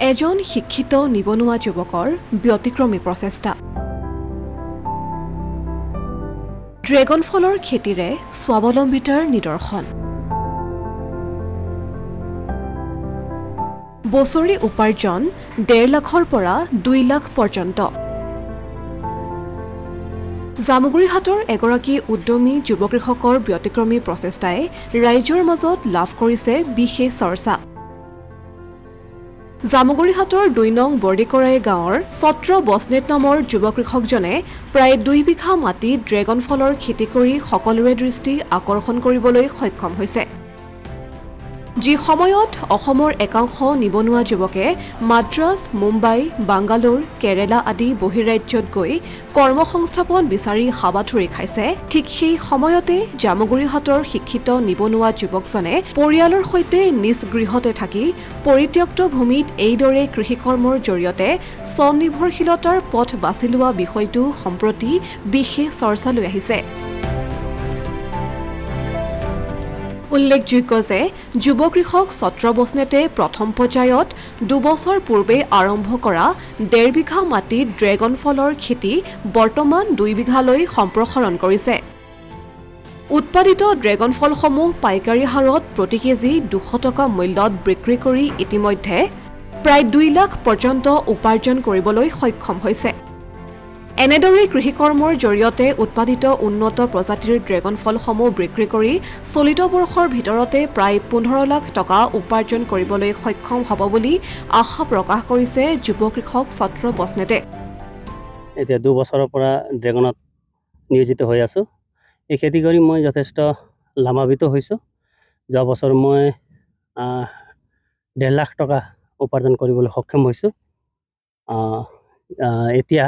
এজন শিক্ষিত নিবনুৱা যুৱকৰ ব্যতিক্ৰমী প্ৰচেষ্টা ড্ৰেগন ফলৰ খেতিৰে স্বাৱলম্বিতাৰ নিদৰ্শন বছৰি উপাৰ্জন 1.5 লাখৰ পৰা 2 লাখ পৰ্যন্ত জামুগুৰিহাটৰ এগৰাকী উদ্যমী যুৱ কৃষকৰ ব্যতিক্ৰমী প্ৰচেষ্টাই ৰাইজৰ মাজত লাভ কৰিছে বিশেষ চৰ্চা জামুগুৰিহাটৰ 2 নং বৰ্ডিকৰাই গাঁৱৰ ছত্ৰ বসনেট নামৰ যুৱ কৃষকজনে প্ৰায় 2 বিঘা মাটিত ড্ৰেগন ফলৰ খেতি কৰি সকলোৰে দৃষ্টি আকৰ্ষণ কৰিবলৈ সক্ষম হৈছে যি সময়ত অসমৰ একাংশ নিবনুৱা যুৱকে মাদ্ৰাজ মুম্বাই বাংগালোৰ কেৰালা আদি বহিৰাজ্যত গৈ কৰ্মসংস্থাপন বিচাৰি হাবাথুৰি খাইছে ঠিক সেই সময়তে জামুগুৰিহাটৰ শিক্ষিত নিবনুৱা যুৱকজনে পৰিয়ালৰ সৈতে নিজ গৃহতে থাকি পৰিত্যক্ত ভূমিত এইদৰে কৃষিকৰ্মৰ জৰিয়তে স্বনিৰ্ভৰশীলতাৰ পথ বাছি লোৱা বিষয়টো সম্প্ৰতি বিশেষ চৰ্চালৈ আহিছে উল্লেখযোগ্য যে যুৱ কৃষক ছত্ৰ বসনেটে প্ৰথম পৰ্যায়ত 2 বছৰ পূৰ্বে আৰম্ভ কৰা 1.5 বিঘা মাটিত ড্ৰেগন ফলৰ খেতি বৰ্তমান 2 বিঘালৈ সম্প্ৰসাৰণ কৰিছে উৎপাদিত ড্ৰেগন ফলসমূহ পাইকাৰী হাৰত প্ৰতি কেজি 200 টকা মূল্যত বিক্ৰী কৰি ইতিমধ্যে প্ৰায় 2 লাখ পৰ্যন্ত উপাৰ্জন কৰিবলৈ সক্ষম হৈছে এনেদৰে কৃষিকৰ্মৰ জৰিয়তে উৎপাদিত উন্নত প্ৰজাতিৰ ড্ৰেগন ফলসমূহ বিক্ৰী কৰি চলিত বৰ্ষৰ ভিতৰতে প্ৰায় 15 লাখ টকা উপাৰ্জন কৰিবলৈ সক্ষম হ'ব বুলি আশা প্ৰকাশ কৰিছে যুৱ কৃষক ছত্ৰ বসনেটে এতিয়া 2 বছৰৰ পৰা ড্ৰেগনত নিয়োজিত হৈ আছো এই খেতি কৰি মই যথেষ্ট লাভান্বিত হৈছো যোৱা বছৰ মই 1.5 লাখ টকা উপাৰ্জন কৰিবলৈ সক্ষম হৈছো এতিয়া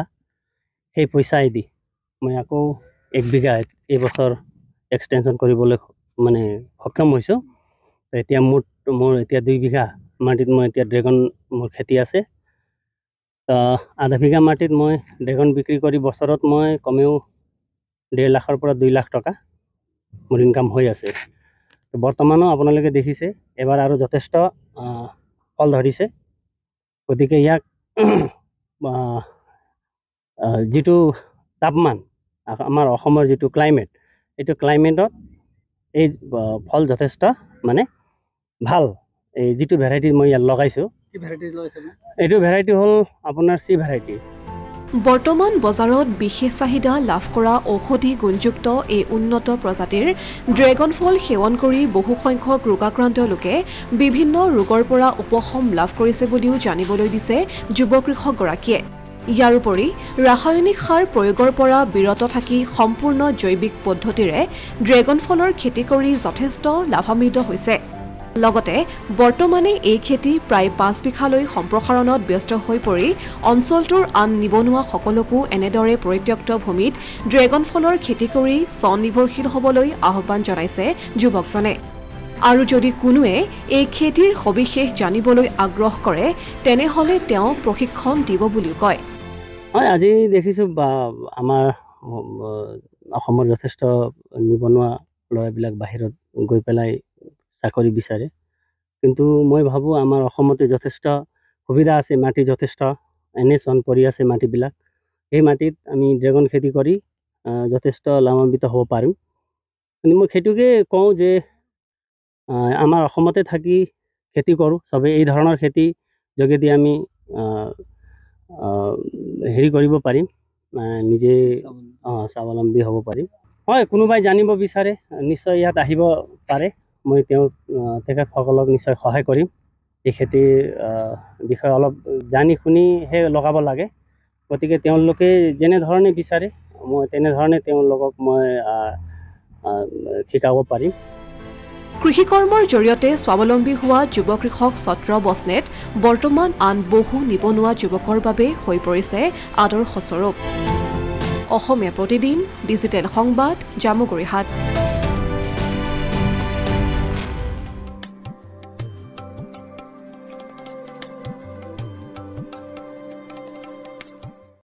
সেই পইচাই দি মই আকৌ 1 বিঘা এই বছৰ এক্সটেনশন কৰিবলৈ মানে সক্ষম হৈছো এতিয়া মোৰ এতিয়া 2 বিঘা মাটিত মই এতিয়া ড্ৰেগন মোৰ খেতি আছে আধা বিঘা মাটিত মই ড্ৰেগন বিক্ৰী কৰি বছৰত মই কমেও 1.5 লাখৰ পৰা 2 লাখ টকা মোৰ ইনকাম হৈ আছে বৰ্তমানো আপোনালোকে দেখিছে এবাৰ আৰু যথেষ্ট ফল ধৰিছে গতিকে ইয়াক যেটো তাপমান আমাৰ অসমৰ যেটো ক্লাইমেট এটো ক্লাইমেটত এই ফল যথেষ্ট মানে ভাল এই যেটো ভ্যাৰাইটি মই লগাইছো কি ভ্যাৰাইটি লগাইছে এটো ভ্যাৰাইটি হল আপোনাৰ সি ভ্যাৰাইটি বৰ্তমান বজাৰত বিশেষ চাহিদা লাভ কৰা ঔষধি গুণযুক্ত এই উন্নত প্ৰজাতিৰ ড্ৰেগন ফল সেৱন কৰি বহু সংখ্যক ৰোগাক্ৰান্ত লোকে বিভিন্ন ৰোগৰ পৰা উপশম লাভ কৰিছে বুলিও জানিবলৈ দিছে যুৱ কৃষকগৰাকীয়ে ইয়াৰ উপৰি ৰাসায়নিক সাৰ প্ৰয়োগৰ পৰা বিৰত থাকি সম্পূৰ্ণ জৈৱিক পদ্ধতিৰে ড্ৰেগন ফলৰ খেতি কৰি যথেষ্ট লাভান্বিত হৈছে লগতে বৰ্তমানে এই খেতি প্ৰায় 5 বিঘালৈ সম্প্ৰসাৰণত ব্যস্ত হৈ পৰি অঞ্চলটোৰ আন নিবনুৱা সকলকো এনেদৰে পৰিত্যক্ত ভূমিত ড্ৰেগন ফলৰ খেতি কৰি স্বনিৰ্ভৰশীল হ'বলৈ আহ্বান জনাইছে যুৱকজনে আৰু যদি কোনোৱে এই খেতিৰ সবিশেষ জানিবলৈ আগ্ৰহ কৰে তেনেহলে তেওঁ প্ৰশিক্ষণ দিব বুলি কয় হয় আজি দেখিছো আমাৰ অসমৰ যথেষ্ট নিবনুৱা ল'ৰাবিলাক বাহিৰত গৈ পেলাই চাকৰি বিচাৰে কিন্তু মই ভাবো আমাৰ অসমতে যথেষ্ট সুবিধা আছে মাটি যথেষ্ট এনেচন পৰি আছে মাটিবিলাক এই মাটিত আমি ড্ৰেগন খেতি কৰি যথেষ্ট লাভান্বিত হ'ব পাৰিম কিন্তু মই খেতিকে কওঁ যে আমাৰ অসমতে থাকি খেতি কৰো সবে এই ধৰণৰ খেতি যোগেদি আমি হেৰি কৰিব পাৰিম নিজে স্বাৱলম্বী হ'ব পাৰিম হয় কোনোবাই জানিব বিচাৰে নিশ্চয় ইয়াত আহিব পাৰে মই তেখেতসকলক নিশ্চয় সহায় কৰিম এই খেতিৰ বিষয়ে অলপ জানি শুনি হে লগাব লাগে গতিকে তেওঁলোকে যেনে ধৰণে বিচাৰে মই তেনে ধৰণে তেওঁলোকক মই শিকাব পাৰিম কৃষিকৰ্মৰ জৰিয়তে স্বাৱলম্বী হোৱা যুৱ কৃষক ছত্ৰ বসনেট বৰ্তমান আন বহু নিবনুৱা যুৱকৰ বাবে হৈ পৰিছে আদৰ্শ স্বৰূপ অসমীয়া প্ৰতিদিন ডিজিটেল সংবাদ জামুগুৰিহাট